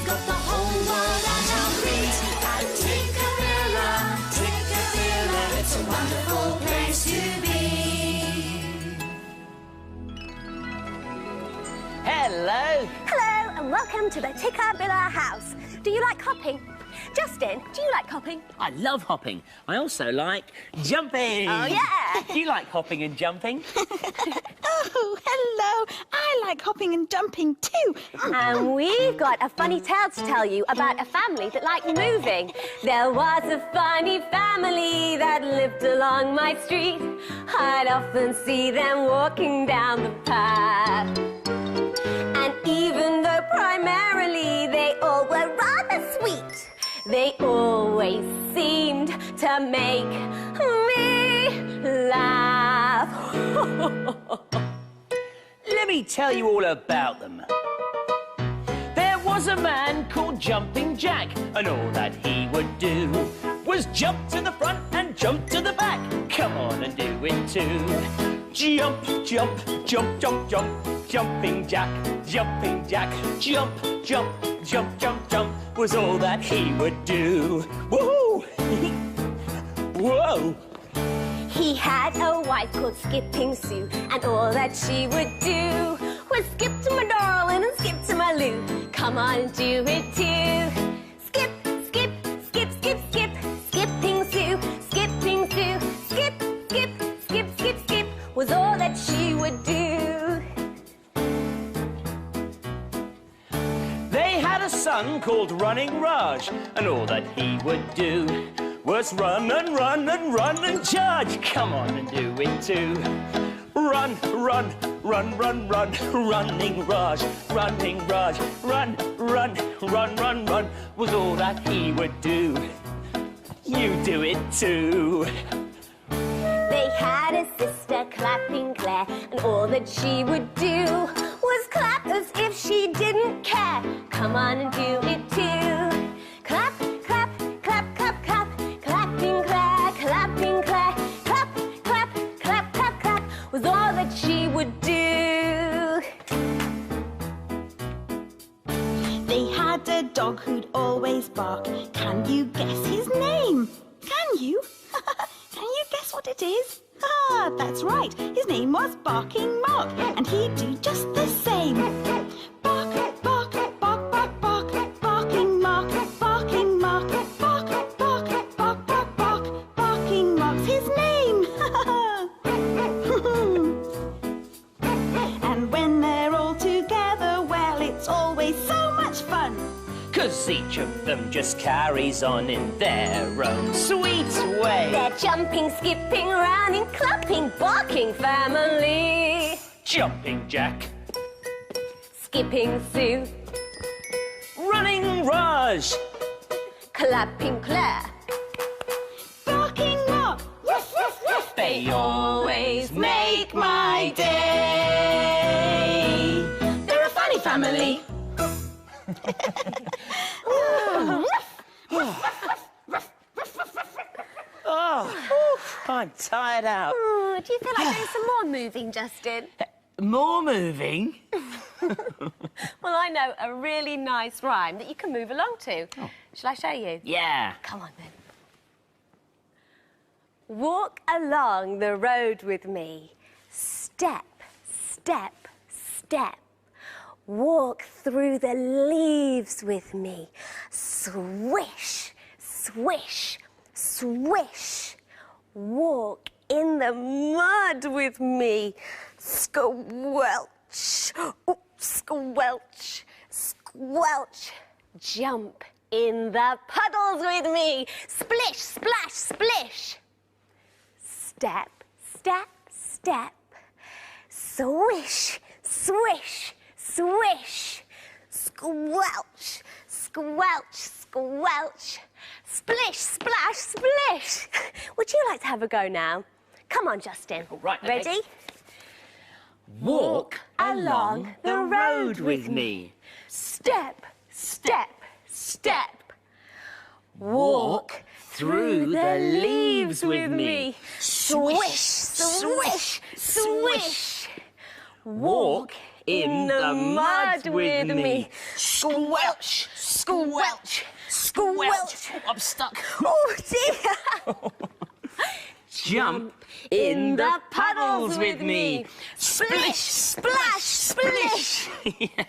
got the whole world at our feet. At Tikkabilla, Tikkabilla, it's a wonderful place to be. Hello. Hello and welcome to the Tikkabilla house. Do you like hopping? Justin, do you like hopping? I love hopping. I also like jumping. Oh, yeah. Do you like hopping and jumping? Oh, hello. I like hopping and jumping too. And we've got a funny tale to tell you about a family that liked moving. There was a funny family that lived along my street. I'd often see them walking down the path. And even though primarily they all were rather sweet, they always seemed to make me laugh. Let me tell you all about them. There was a man called Jumping Jack, and all that he would do was jump to the front and jump to the back. Come on and do it too. Jump, jump, jump, jump, jump. Jumping Jack, Jumping Jack. Jump, jump, jump, jump, jump was all that he would do. Woo! Whoa! He had a wife called Skipping Sue, and all that she would do was skip to my darling and skip to my Lou. Come on and do it too. Skip, skip, skip, skip, skip. Skipping Sue, Skipping Sue. Skip, skip, skip, skip, skip was all that she would do. They had a son called Running Raj, and all that he would do was run and run and run and charge. Come on and do it too. Run, run, run, run, run, Running Raj, Running Raj. Run, run, run, run, run was all that he would do. You do it too. They had a sister, Clapping Claire, and all that she would do was clap as if she didn't care. Come on and do it too. Clap, clap, clap, clap, clap. Clapping Claire, Clapping Claire. Clap, clap, clap, clap, clap was all that she would do. They had a dog who'd always bark. Can you guess his name? Can you? Can you guess what it is? Ah, that's right. His name was Barking Mark, and he'd do just the same. Bark, bark, bark, bark, bark. Barking Mark, Barking Mark. Bark, bark, bark, bark, bark. Barking Mark's his name. And when they're all together, well, it's always so much fun. 'Cause each of them just carries on in their own sweet way. They're jumping, skipping, running, clapping, barking family. Jumping Jack, Skipping Sue, Running Raj. Clapping Claire. Barking Mark. Woof, woof, woof. They always make my day. They're a funny family. Oh, I'm tired out. Oh, do you feel like doing some more moving, Justin? More moving? Well, I know a really nice rhyme that you can move along to. Oh. Shall I show you? Yeah. Come on, then. Walk along the road with me. Step, step, step. Walk through the leaves with me. Swish, swish, swish. Walk in the mud with me. Squelch, oh, squelch, squelch. Jump in the puddles with me. Splish, splash, splish. Step, step, step. Swish, swish, swish. Squelch, squelch, squelch. Splish, splash, splish. Would you like to have a go now? Come on, Justin. All right, okay. Ready? Walk along the road with me. Step, step, step. Walk through the leaves with me. Swish, swish, swish. Walk in the mud with me. Squelch, squelch, Squelch! Squelch! Oh, I'm stuck. Oh, dear. Jump in the puddles with me. Splish, splash, splish. Yeah.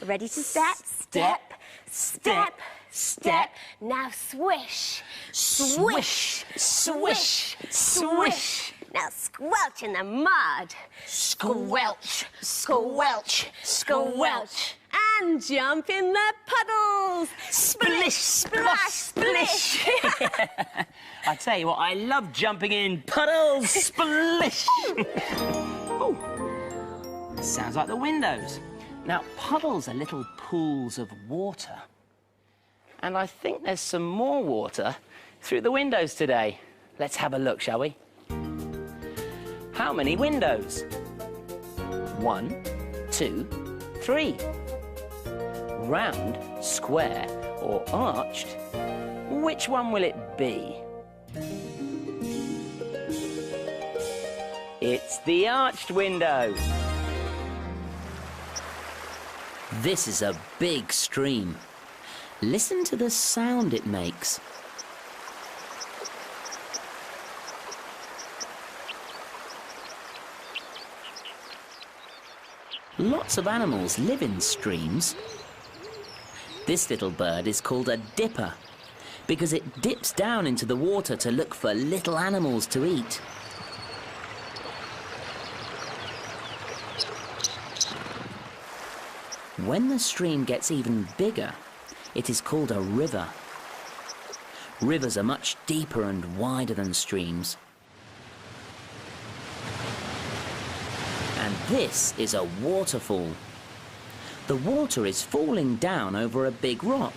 Ready to step? Step, step, step. Now swish. Swish, swish, swish. Now squelch in the mud. Squelch, squelch, squelch. And jump in the puddles. Splish, splash, splish. I tell you what, I love jumping in puddles. Splish. Oh, sounds like the windows. Now, puddles are little pools of water. And I think there's some more water through the windows today. Let's have a look, shall we? How many windows? 1, 2, 3. Round, square, or arched? Which one will it be? It's the arched window. This is a big stream. Listen to the sound it makes. Lots of animals live in streams. This little bird is called a dipper because it dips down into the water to look for little animals to eat. When the stream gets even bigger, it is called a river. Rivers are much deeper and wider than streams. And this is a waterfall. The water is falling down over a big rock.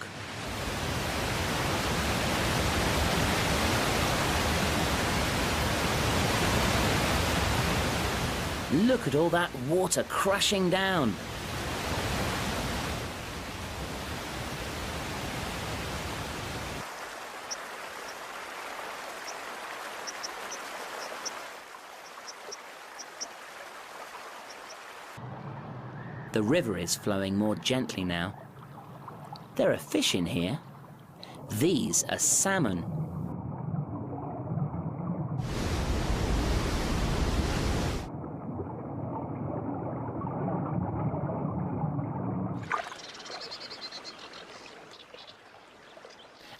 Look at all that water crashing down. The river is flowing more gently now. There are fish in here. These are salmon.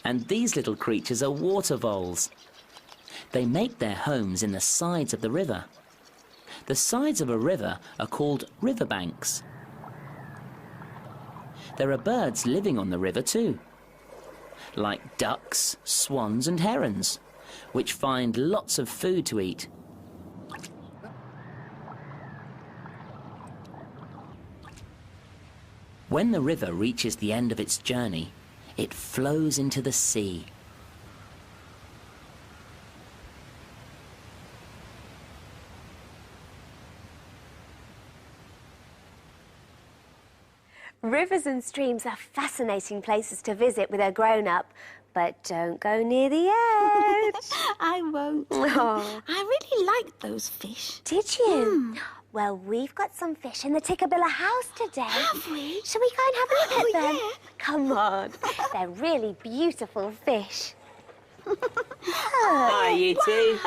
And these little creatures are water voles. They make their homes in the sides of the river. The sides of a river are called riverbanks. There are birds living on the river too, like ducks, swans and herons, which find lots of food to eat. When the river reaches the end of its journey, it flows into the sea. Rivers and streams are fascinating places to visit with a grown-up, but don't go near the edge. I won't. Oh. I really liked those fish. Did you? Well, we've got some fish in the Tikkabilla house today. Have we? Shall we go and have a look at them? Yeah. Come on. They're really beautiful fish. Hi, you two.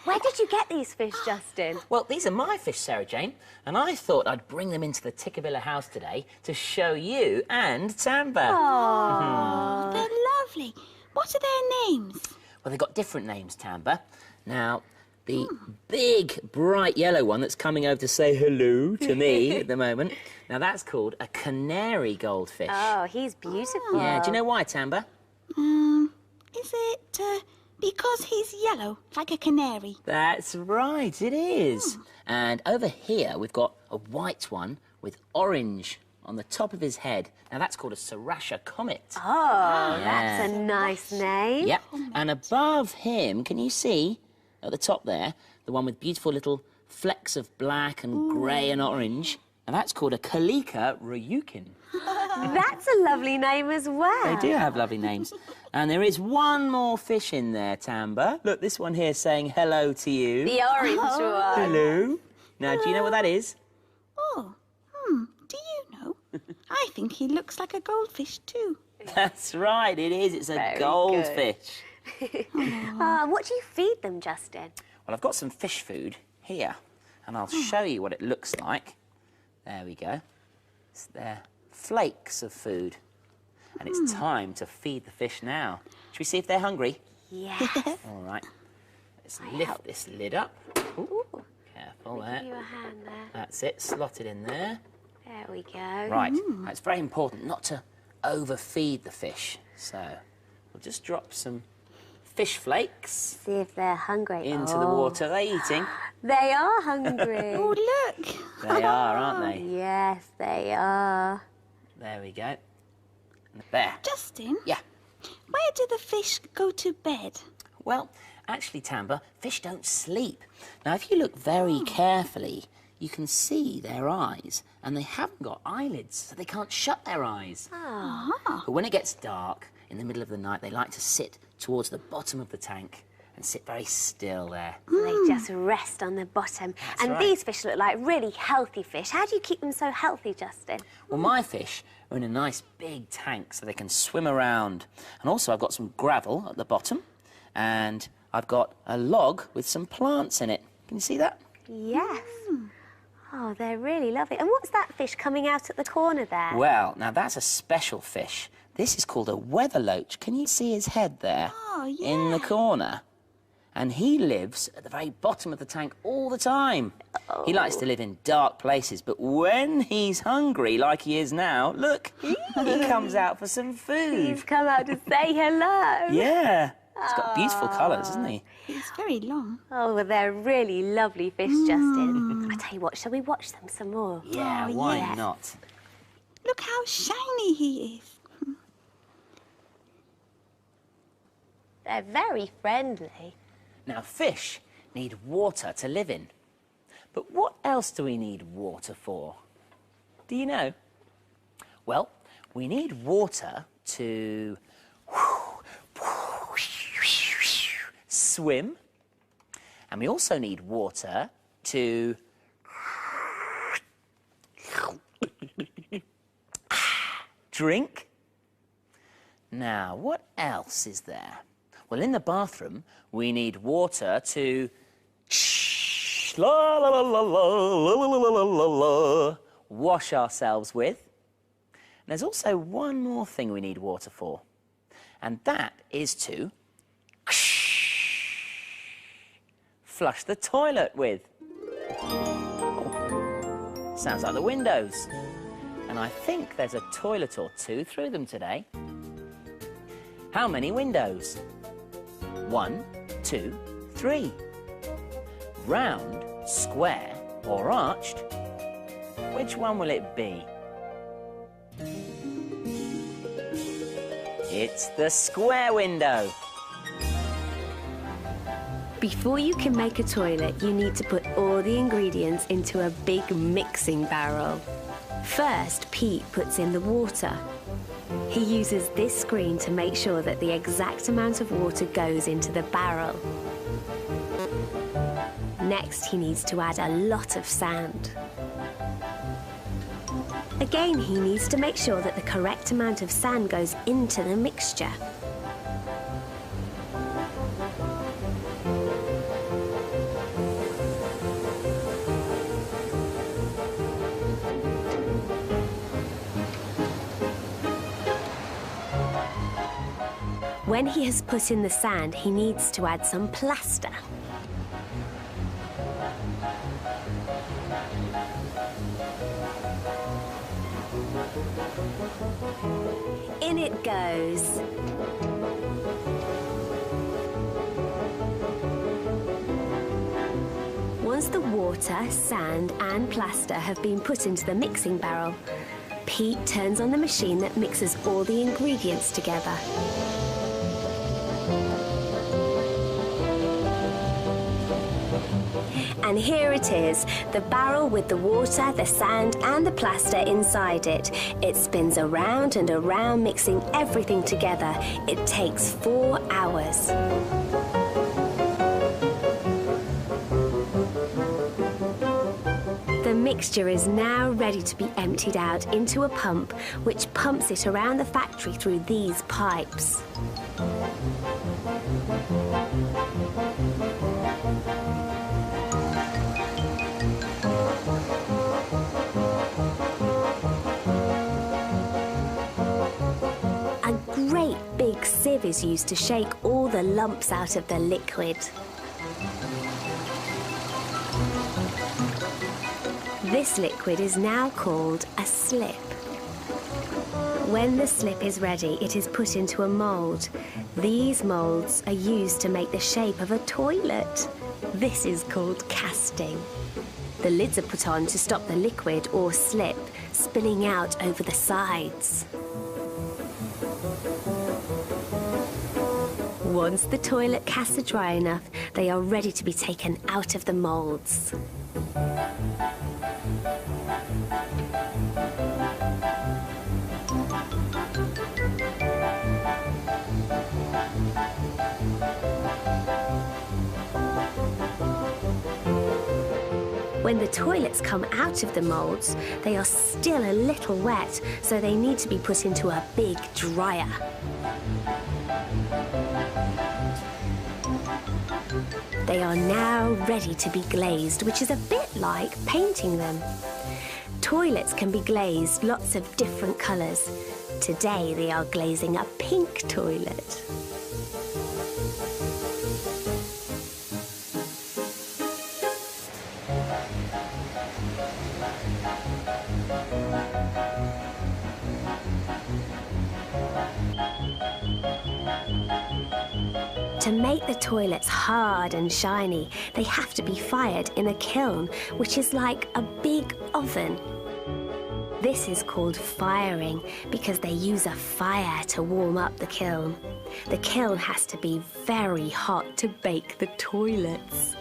Where did you get these fish, Justin? Well, these are my fish, Sarah Jane, and I thought I'd bring them into the Tikkabilla house today to show you and Tamba. Aww. They're lovely. What are their names? Well, they've got different names, Tamba. Now, the big, bright yellow one that's coming over to say hello to me at the moment, now that's called a canary goldfish. Oh, he's beautiful. Yeah, do you know why, Tamba? Is it because he's yellow, like a canary? That's right, it is. And over here, we've got a white one with orange on the top of his head. Now, that's called a Sarasha comet. Oh, Yeah. that's a nice name. Yep. And above him, can you see at the top there, the one with beautiful little flecks of black and grey and orange? And that's called a Kalika Ryukin. That's a lovely name as well. They do have lovely names. And there is one more fish in there, Tamba. Look, this one here saying hello to you. The orange one. Hello. Now, do you know what that is? Oh, do you know? I think he looks like a goldfish too. That's right, it is. It's a Very goldfish. What do you feed them, Justin? Well, I've got some fish food here, and I'll show you what it looks like. There we go. They're flakes of food. And it's time to feed the fish now. Should we see if they're hungry? Yes. All right. Let's lift this lid up. Ooh, careful there. Give you a hand there. That's it. Slot it in there. There we go. Right. Now, it's very important not to overfeed the fish. So we'll just drop some fish flakes See if they're hungry. into the water. Are they eating? They are hungry. Oh, look! They are, aren't they? Yes, they are. There we go. There. Justin, Yeah. where do the fish go to bed? Well, actually, Tamba, fish don't sleep. Now, if you look very carefully, you can see their eyes, and they haven't got eyelids, so they can't shut their eyes. But when it gets dark, in the middle of the night, they like to sit towards the bottom of the tank and sit very still there. They just rest on the bottom. That's and right. these fish look like really healthy fish. How do you keep them so healthy, Justin? Well, my fish are in a nice big tank so they can swim around. And also, I've got some gravel at the bottom, and I've got a log with some plants in it. Can you see that? Yes. Oh, they're really lovely. And what's that fish coming out at the corner there? Well, now that's a special fish. This is called a weather loach. Can you see his head there? Oh, yeah. In the corner. And he lives at the very bottom of the tank all the time. He likes to live in dark places, but when he's hungry, like he is now, look, he comes out for some food. He's come out to say hello. Yeah. He's got beautiful colours, hasn't he? It's very long. Oh, well, they're really lovely fish, Justin. I tell you what, shall we watch them some more? Yeah, Oh, why yeah. not? Look how shiny he is. They're very friendly. Now, fish need water to live in. But what else do we need water for? Do you know? Well, we need water to swim, and we also need water to drink. Now, what else is there? Well, in the bathroom, we need water to la la la la la la la la la la wash ourselves with. And there's also one more thing we need water for, and that is to flush the toilet with. Oh, sounds like the windows. And I think there's a toilet or two through them today. How many windows? 1, 2, 3. Round, square, or arched? Which one will it be? It's the square window. Before you can make a toilet, you need to put all the ingredients into a big mixing barrel. First, Pete puts in the water. He uses this screen to make sure that the exact amount of water goes into the barrel. Next, he needs to add a lot of sand. Again, he needs to make sure that the correct amount of sand goes into the mixture. When he has put in the sand, he needs to add some plaster. In it goes. Once the water, sand and plaster have been put into the mixing barrel, Pete turns on the machine that mixes all the ingredients together. And here it is, the barrel with the water, the sand and the plaster inside it. It spins around and around, mixing everything together. It takes 4 hours. The mixture is now ready to be emptied out into a pump, which pumps it around the factory through these pipes. A great big sieve is used to shake all the lumps out of the liquid. This liquid is now called a slip. When the slip is ready, it is put into a mould. These moulds are used to make the shape of a toilet. This is called casting. The lids are put on to stop the liquid or slip spilling out over the sides. Once the toilet casts are dry enough, they are ready to be taken out of the moulds. When the toilets come out of the moulds, they are still a little wet, so they need to be put into a big dryer. They are now ready to be glazed, which is a bit like painting them. Toilets can be glazed lots of different colours. Today they are glazing a pink toilet. To make the toilets hard and shiny, they have to be fired in a kiln, which is like a big oven. This is called firing because they use a fire to warm up the kiln. The kiln has to be very hot to bake the toilets.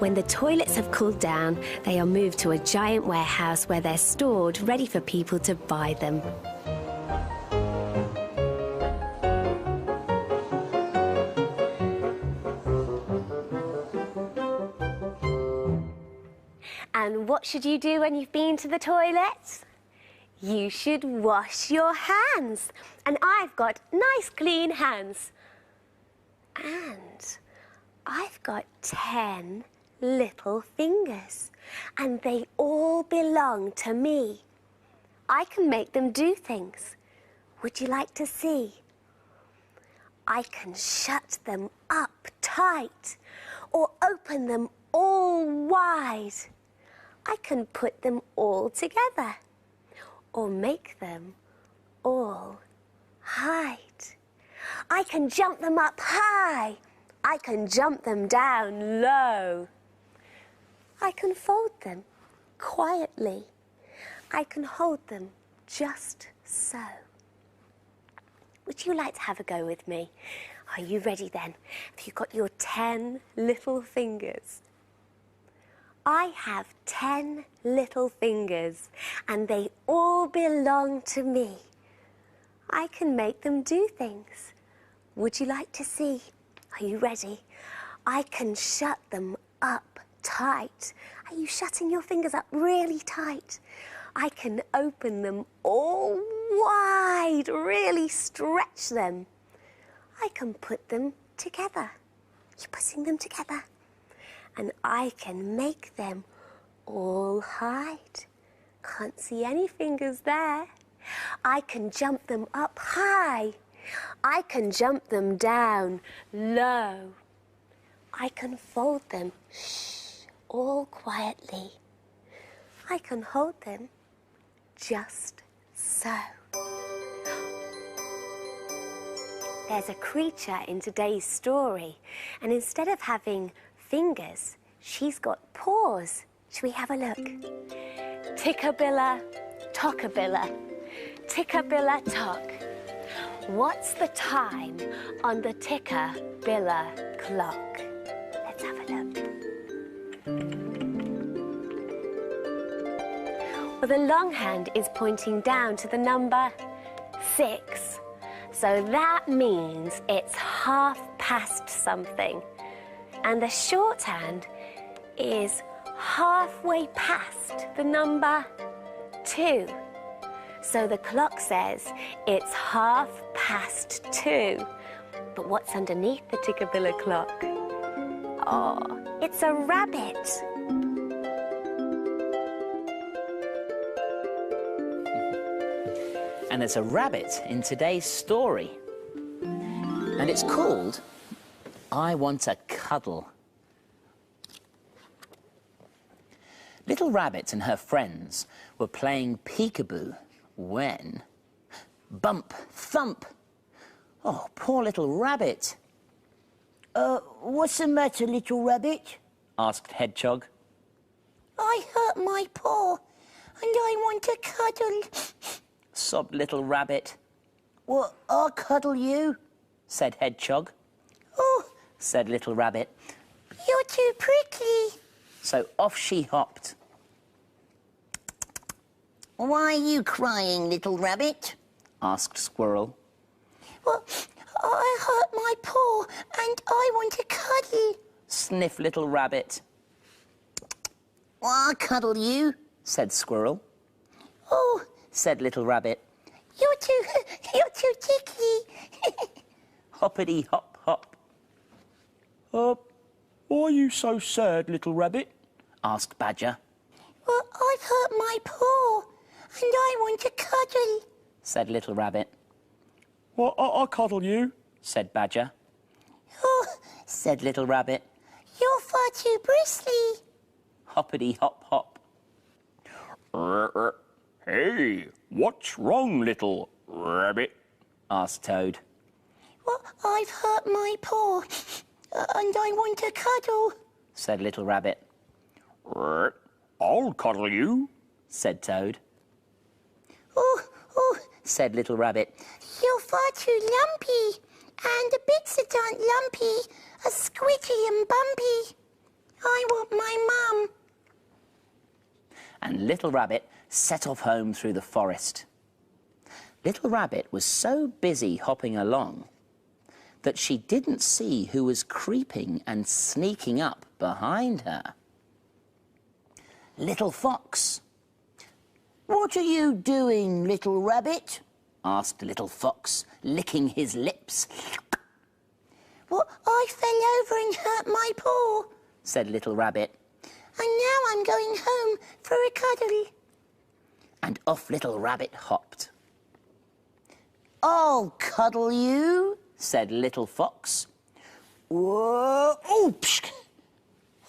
When the toilets have cooled down, they are moved to a giant warehouse where they're stored, ready for people to buy them. And what should you do when you've been to the toilet? You should wash your hands. And I've got nice clean hands. And I've got 10 little fingers, and they all belong to me. I can make them do things. Would you like to see? I can shut them up tight or open them all wide. I can put them all together or make them all hide. I can jump them up high. I can jump them down low. I can fold them quietly. I can hold them just so. Would you like to have a go with me? Are you ready then? Have you got your 10 little fingers? I have 10 little fingers, and they all belong to me. I can make them do things. Would you like to see? Are you ready? I can shut them up tight. Are you shutting your fingers up really tight? I can open them all wide, really stretch them. I can put them together. You're putting them together. And I can make them all hide. Can't see any fingers there. I can jump them up high. I can jump them down low. I can fold them all quietly. I can hold them just so. There's a creature in today's story, and instead of having fingers, she's got paws. Shall we have a look? Tikkabilla, Tockabilla, Tikkabilla Tock. What's the time on the Tikkabilla clock? Let's have a look. Well, the long hand is pointing down to the number 6. So that means it's 1/2 something. And the shorthand is halfway past the number 2. So the clock says it's 2:30. But what's underneath the Tikkabilla clock? Oh, it's a rabbit. And there's a rabbit in today's story. And it's called I Want a Cuddle. Little Rabbit and her friends were playing peekaboo when... Bump, thump. Oh, poor little rabbit. What's the matter, little rabbit? Asked Hedgehog. I hurt my paw and I want a cuddle. Sobbed little rabbit. Well, I'll cuddle you. Said Hedgehog. Oh, Said little rabbit. you're too prickly. So off she hopped. Why are you crying, little rabbit? Asked Squirrel. Well, I hurt my paw and I want a cuddle. Sniffed little rabbit. Well, I'll cuddle you. Said Squirrel. Oh, Said little rabbit. you're too tickly. Hoppity hop hop. Why are you so sad, little rabbit? Asked Badger. Well, I've hurt my paw and I want a cuddle. Said little rabbit. Well, I'll cuddle you, said Badger. Oh, Said little rabbit. you're far too bristly. Hoppity hop hop. Hey, what's wrong, little rabbit? Asked Toad. Well, I've hurt my paw and I want a cuddle. Said little rabbit. I'll cuddle you, said Toad. Oh, Said little rabbit. you're far too lumpy and the bits that aren't lumpy are squidgy and bumpy. I want my mum. And little rabbit set off home through the forest. Little rabbit was so busy hopping along that she didn't see who was creeping and sneaking up behind her. Little Fox. What are you doing, little rabbit? Asked little Fox, licking his lips. Well, I fell over and hurt my paw. Said little rabbit. And now I'm going home for a cuddle. And off little rabbit hopped. I'll cuddle you. Said little Fox. Whoa, oops.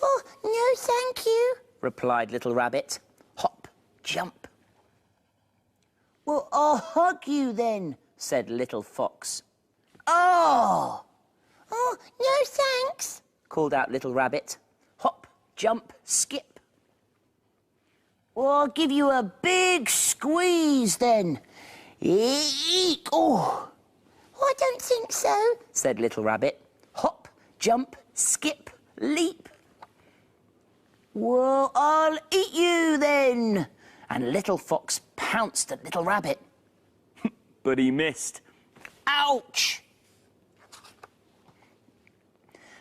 Oh, no thank you. Replied little rabbit. Hop, jump. Well, I'll hug you then. Said little Fox. Oh! Oh, no thanks. Called out little rabbit. Hop, jump, skip. Well, I'll give you a big squeeze then. Eek! Oh! I don't think so. Said little rabbit. Hop, jump, skip, leap. Well, I'll eat you then. And little Fox pounced at little rabbit. But he missed. Ouch!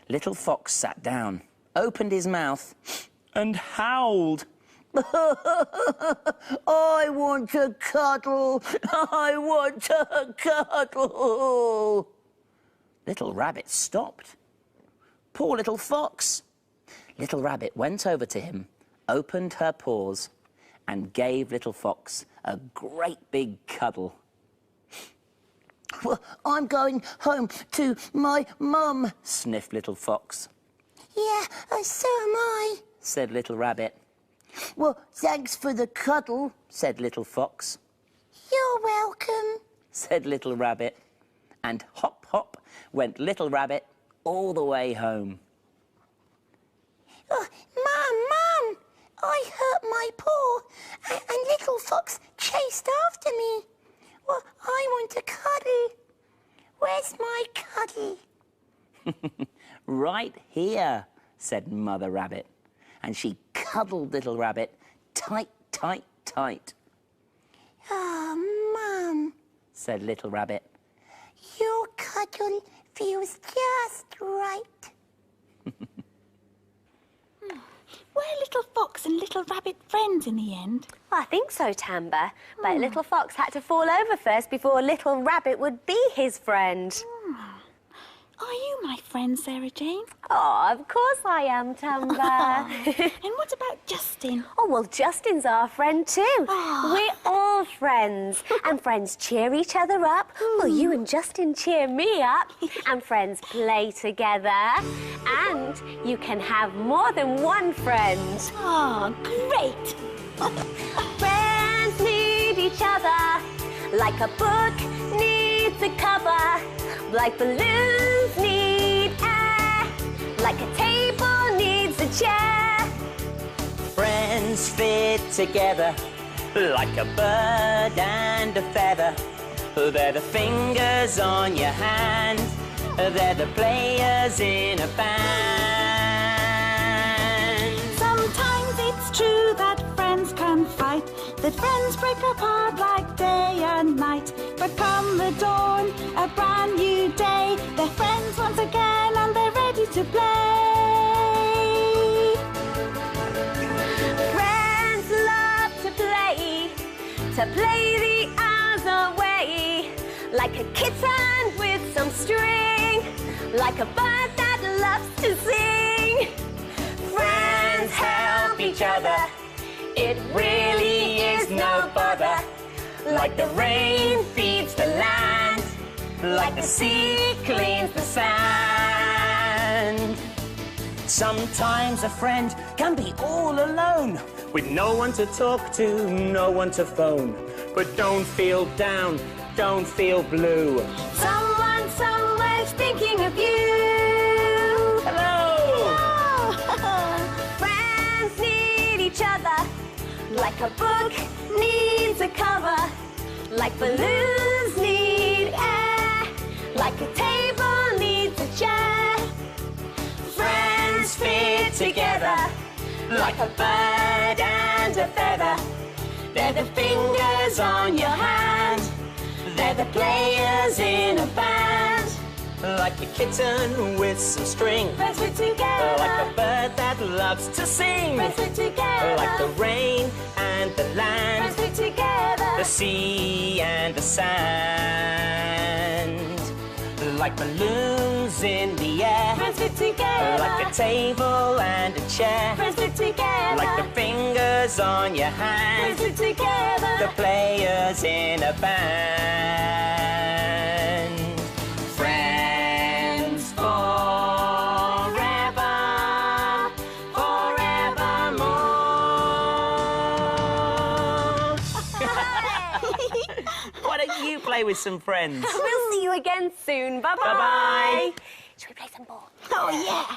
Little Fox sat down, opened his mouth, and howled. I want a cuddle. I want a cuddle. Little rabbit stopped. Poor little Fox. Little rabbit went over to him, opened her paws, and gave little Fox a great big cuddle. Well, I'm going home to my mum. Sniffed little Fox. Yeah, so am I. Said little rabbit. Well, thanks for the cuddle. Said little Fox. You're welcome. Said little rabbit. And hop, hop went little rabbit all the way home. Oh, Mum, I hurt my paw and little Fox chased after me. Well, I want a cuddle. Where's my cuddle? Right here, said Mother Rabbit. And she cuddled little rabbit tight, tight, tight. Oh, Mum, said Little Rabbit. Your cuddle feels just right. Were Little Fox and Little Rabbit friends in the end? I think so, Tamba. But Little Fox had to fall over first before Little Rabbit would be his friend. Are you my friend, Sarah Jane? Oh, of course I am, Tamba. And what about Justin? Oh, well, Justin's our friend too. Oh. We're all friends. And friends cheer each other up. Well, you and Justin cheer me up. And friends play together. And you can have more than one friend. Oh, great! Friends need each other. Like a book needs a cover. Like balloons need air. Like a table needs a chair. Friends fit together like a bird and a feather. They're the fingers on your hand. They're the players in a band. Sometimes it's true that friends can fight, that friends break apart like day and night. But come the dawn, a brand new day, they're friends once again and they're ready to play. Friends love to play the hours away. Like a kitten with some string, like a bird that loves to sing. Friends help each other. It really is no bother. Like the rain feeds the land, like the sea cleans the sand. Sometimes a friend can be all alone, with no one to talk to, no one to phone. But don't feel down, don't feel blue. Someone's always thinking of you. Hello! Friends need each other. Like a book needs a cover. Like balloons need air. Like a table needs a chair. Friends fit together. Like a bird and a feather. They're the fingers on your hand. They're the players in a band. Like a kitten with some string. Friends fit together. Like a bird that loves to sing. Friends fit together. Like the rain and the land. Friends fit together. The sea and the sand. Like balloons in the air. Friends fit together. Like a table and a chair. Friends fit together. Like the fingers on your hand. Friends fit together. The players in a band. Friends forever, forevermore. Why don't you play with some friends? We'll see you again soon. Bye-bye. Bye-bye. Should we play some ball? Oh, yeah!